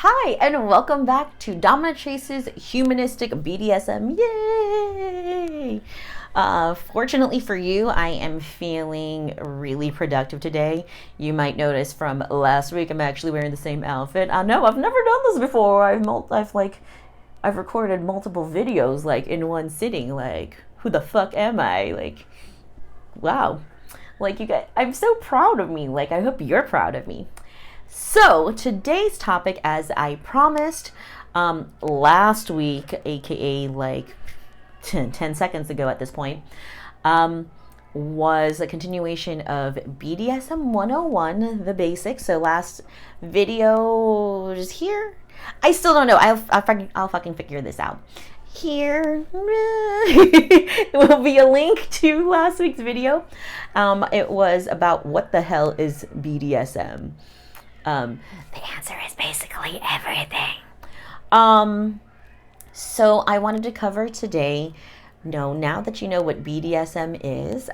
Hi, and welcome back to Domina Chase's Humanistic BDSM. Yay! Fortunately for you, I am feeling really productive today. You might notice from last week, I'm actually wearing the same outfit. I know I've never done this before. I've recorded multiple videos like in one sitting. Like, who the fuck am I? Like, wow. Like, you guys, I'm so proud of me. Like, I hope you're proud of me. So today's topic, as I promised last week, aka like 10 seconds ago at this point, was a continuation of BDSM 101, the basics. So last video is here. I still don't know. I'll fucking figure this out. Here it will be a link to last week's video. It was about what the hell is BDSM. The answer is basically everything. So I wanted to cover today, now that you know what BDSM is,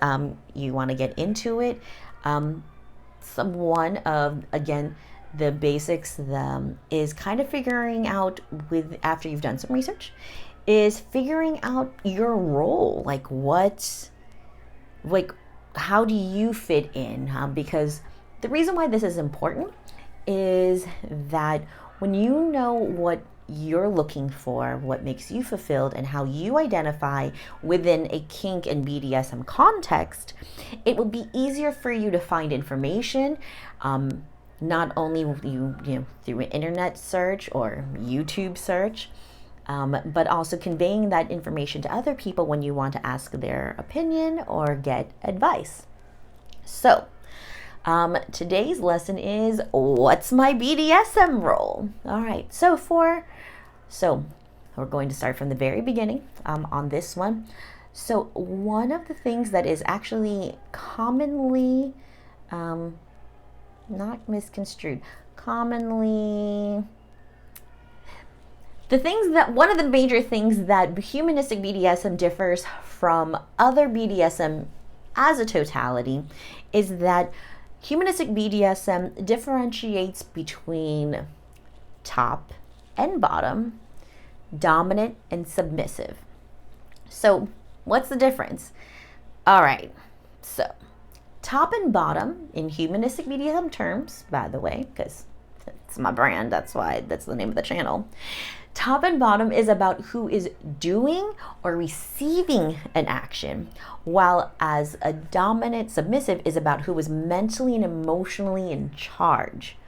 you want to get into it. One of, again, the basics is kind of figuring out after you've done some research, is figuring out your role. How do you fit in? Because the reason why this is important is that when you know what you're looking for, what makes you fulfilled, and how you identify within a kink and BDSM context, it will be easier for you to find information, not only through an internet search or YouTube search, but also conveying that information to other people when you want to ask their opinion or get advice. So today's lesson is, what's my BDSM role? All right, so we're going to start from the very beginning on this one. So one of the things that is actually commonly, not misconstrued, one of the major things that humanistic BDSM differs from other BDSM as a totality is that humanistic BDSM differentiates between top and bottom, dominant and submissive. So what's the difference? All right, so top and bottom in humanistic BDSM terms, by the way, because it's my brand, that's the name of the channel. Top and bottom is about who is doing or receiving an action, while as a dominant submissive is about who is mentally and emotionally in charge.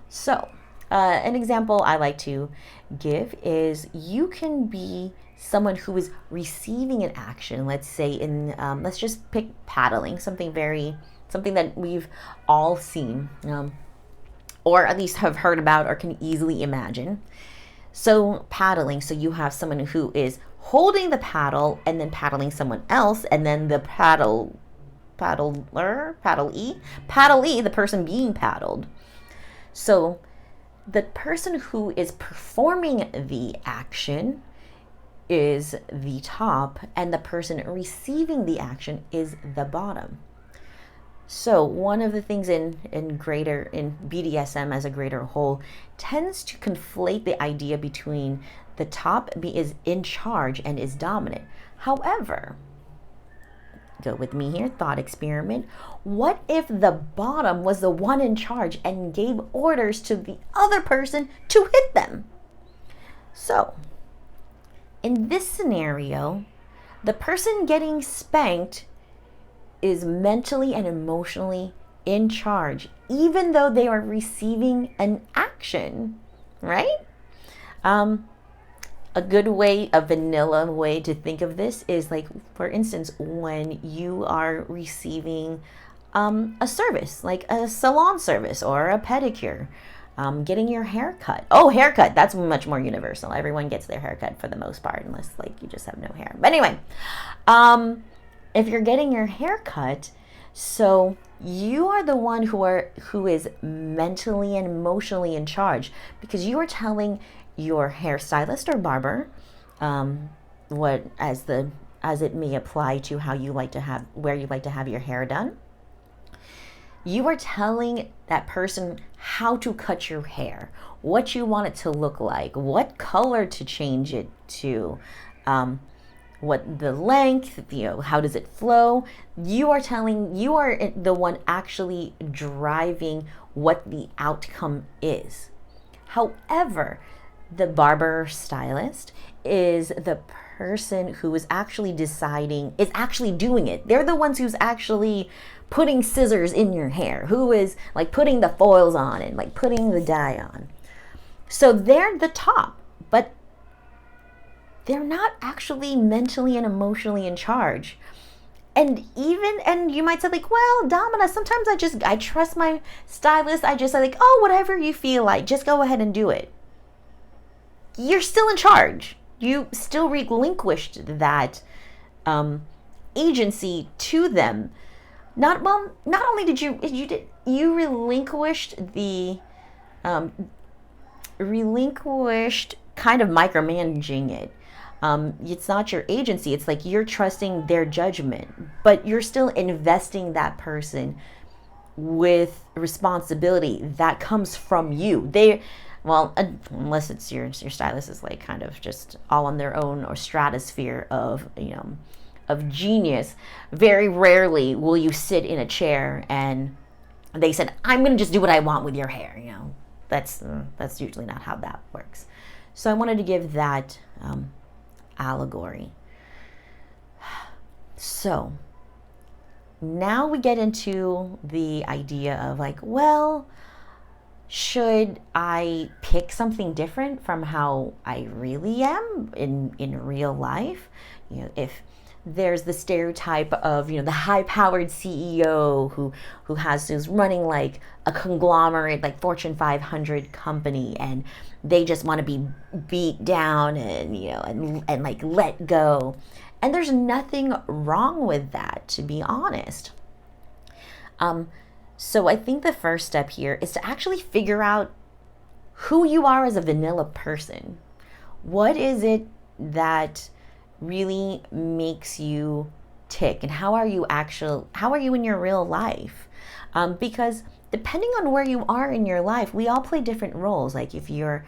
So an example I like to give is you can be someone who is receiving an action. Let's say let's just pick paddling, something that we've all seen, or at least have heard about or can easily imagine. So paddling, so you have someone who is holding the paddle and then paddling someone else, and then the paddlee, the person being paddled. So the person who is performing the action is the top, and the person receiving the action is the bottom. So one of the things in BDSM as a greater whole tends to conflate the idea between the top is in charge and is dominant. However, go with me here, thought experiment. What if the bottom was the one in charge and gave orders to the other person to hit them? So in this scenario, the person getting spanked is mentally and emotionally in charge, even though they are receiving an action, right? A good way, a vanilla way to think of this is like, for instance, when you are receiving a service, like a salon service or a pedicure, getting your hair cut. Oh, haircut, that's much more universal. Everyone gets their haircut for the most part, unless like you just have no hair. But anyway, if you're getting your hair cut, so you are the one who is mentally and emotionally in charge, because you are telling your hairstylist or barber what as it may apply to where you like to have your hair done. You are telling that person how to cut your hair, what you want it to look like, what color to change it to, what the length, how does it flow. You are the one actually driving what the outcome is. However, the barber or stylist is the person who is actually doing it. They're the ones who's actually putting scissors in your hair, who is like putting the foils on and like putting the dye on. So they're the top, but they're not actually mentally and emotionally in charge. And you might say like, well, Domina, sometimes I trust my stylist. I like, oh, whatever you feel like, just go ahead and do it. You're still in charge. You still relinquished that agency to them. Not only did you relinquished kind of micromanaging it. It's not your agency. It's like you're trusting their judgment, but you're still investing that person with responsibility that comes from you. Unless it's your stylist is like kind of just all on their own or stratosphere of genius. Very rarely will you sit in a chair and they said, I'm going to just do what I want with your hair. That's usually not how that works. So I wanted to give that allegory. So now we get into the idea of like, well, should I pick something different from how I really am in real life? If there's the stereotype of the high-powered CEO who's running like a conglomerate like Fortune 500 company, and they just want to be beat down and like let go. And there's nothing wrong with that, to be honest. So I think the first step here is to actually figure out who you are as a vanilla person. What is it that really makes you tick, and how are you in your real life? Because depending on where you are in your life, we all play different roles. Like if you're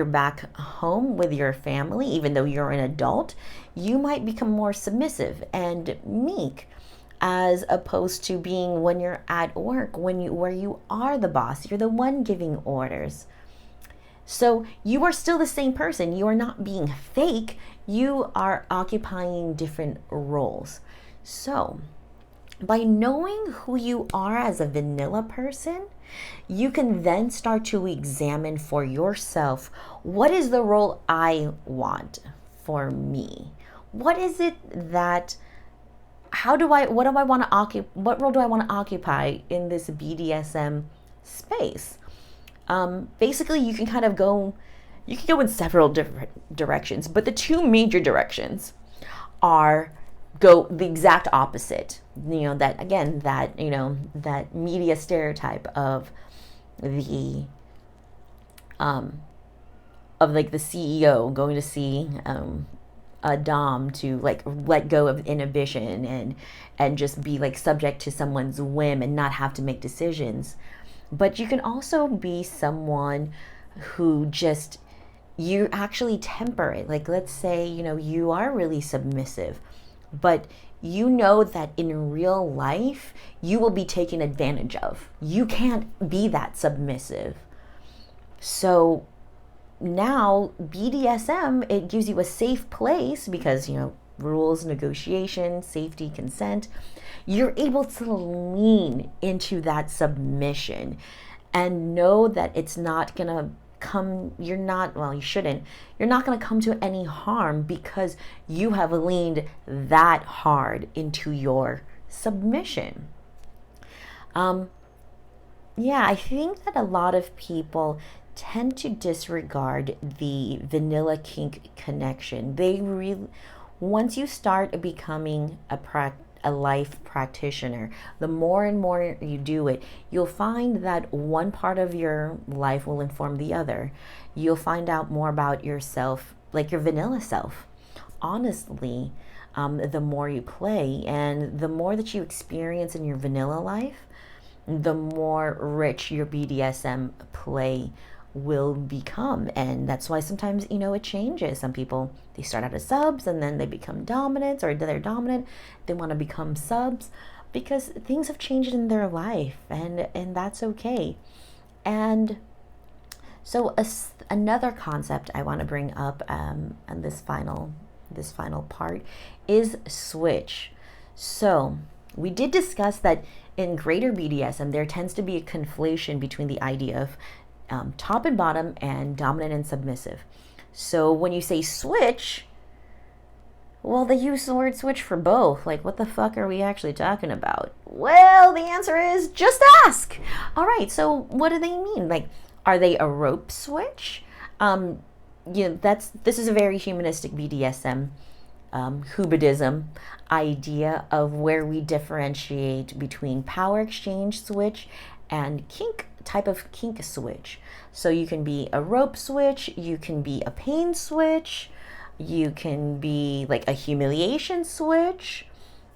back home with your family, even though you're an adult, you might become more submissive and meek, as opposed to being when you're at work, where you are the boss, you're the one giving orders. So you are still the same person. You are not being fake. You are occupying different roles. So by knowing who you are as a vanilla person, you can then start to examine for yourself, what is the role I want for me? What is it that, what role do I want to occupy in this BDSM space? Basically, you can go in several different directions, but the two major directions are go the exact opposite. That media stereotype of the CEO going to see a dom to like let go of inhibition and just be like subject to someone's whim and not have to make decisions. But you can also be someone who you actually temper it. Like, let's say, you are really submissive, but that in real life, you will be taken advantage of. You can't be that submissive. So now BDSM, it gives you a safe place because, rules, negotiation, safety, consent. You're able to lean into that submission and know that it's not going to you're not going to come to any harm because you have leaned that hard into your submission. I think that a lot of people tend to disregard the vanilla kink connection. Once you start becoming a life practitioner, the more and more you do it, you'll find that one part of your life will inform the other. You'll find out more about yourself, like your vanilla self. Honestly, the more you play and the more that you experience in your vanilla life, the more rich your BDSM play will become. And that's why sometimes, it changes. Some people, they start out as subs and then they become dominants, or they're dominant, they want to become subs, because things have changed in their life, and that's okay. And so another concept I want to bring up on this final part is switch. So we did discuss that in greater BDSM, there tends to be a conflation between the idea of top and bottom and dominant and submissive. So when you say switch, well, they use the word switch for both. Like, what the fuck are we actually talking about? Well, the answer is just ask. All right, so what do they mean? Like, are they a rope switch? This is a very humanistic BDSM, HuBDSM idea of where we differentiate between power exchange switch and type of kink switch. So you can be a rope switch, you can be a pain switch, you can be like a humiliation switch,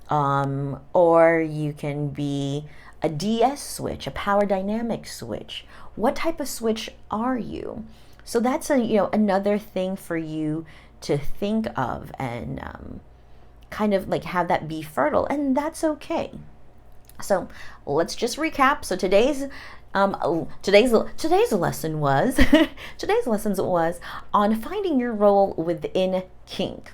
or you can be a DS switch, a power dynamic switch. What type of switch are you? So that's another thing for you to think of, and kind of like have that be fertile, and that's okay. So let's just recap. So today's lesson was today's lessons was on finding your role within kink.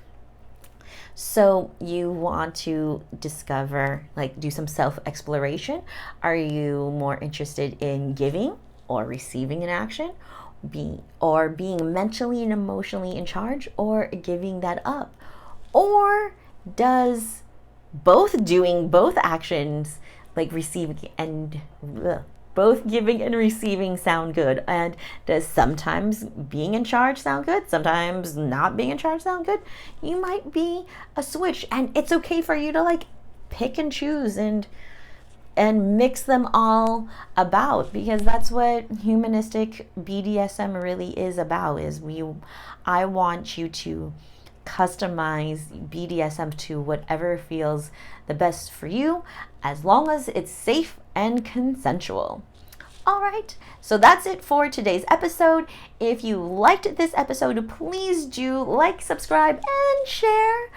So you want to discover, like, do some self-exploration. Are you more interested in giving or receiving an action, or being mentally and emotionally in charge, or giving that up? Or does doing both actions, like receiving and both giving and receiving, sound good? And does sometimes being in charge sound good, sometimes not being in charge sound good? You might be a switch, and it's okay for you to like pick and choose and mix them all about, because that's what humanistic BDSM really is about. I want you to customize BDSM to whatever feels the best for you, as long as it's safe and consensual. All right, so that's it for today's episode. If you liked this episode, please do like, subscribe, and share.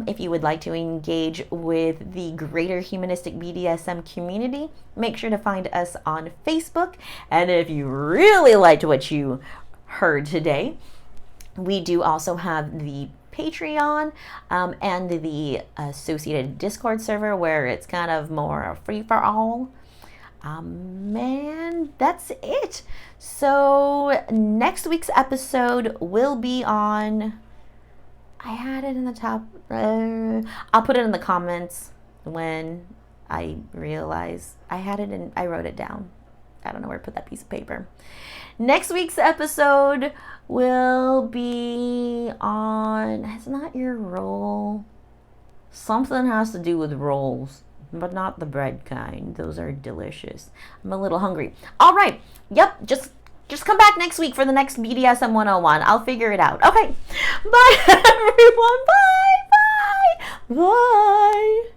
If you would like to engage with the greater humanistic BDSM community, make sure to find us on Facebook. And if you really liked what you heard today, we do also have the Patreon and the associated Discord server, where it's kind of more free for all. Man, that's it. So next week's episode will be on, I had it in the top, I'll put it in the comments when I realize I wrote it down. I don't know where to put that piece of paper. Next week's episode will be on, it's not your roll. Something has to do with rolls, but not the bread kind. Those are delicious. I'm a little hungry. All right. Yep. Just come back next week for the next BDSM 101. I'll figure it out. Okay. Bye, everyone. Bye. Bye. Bye.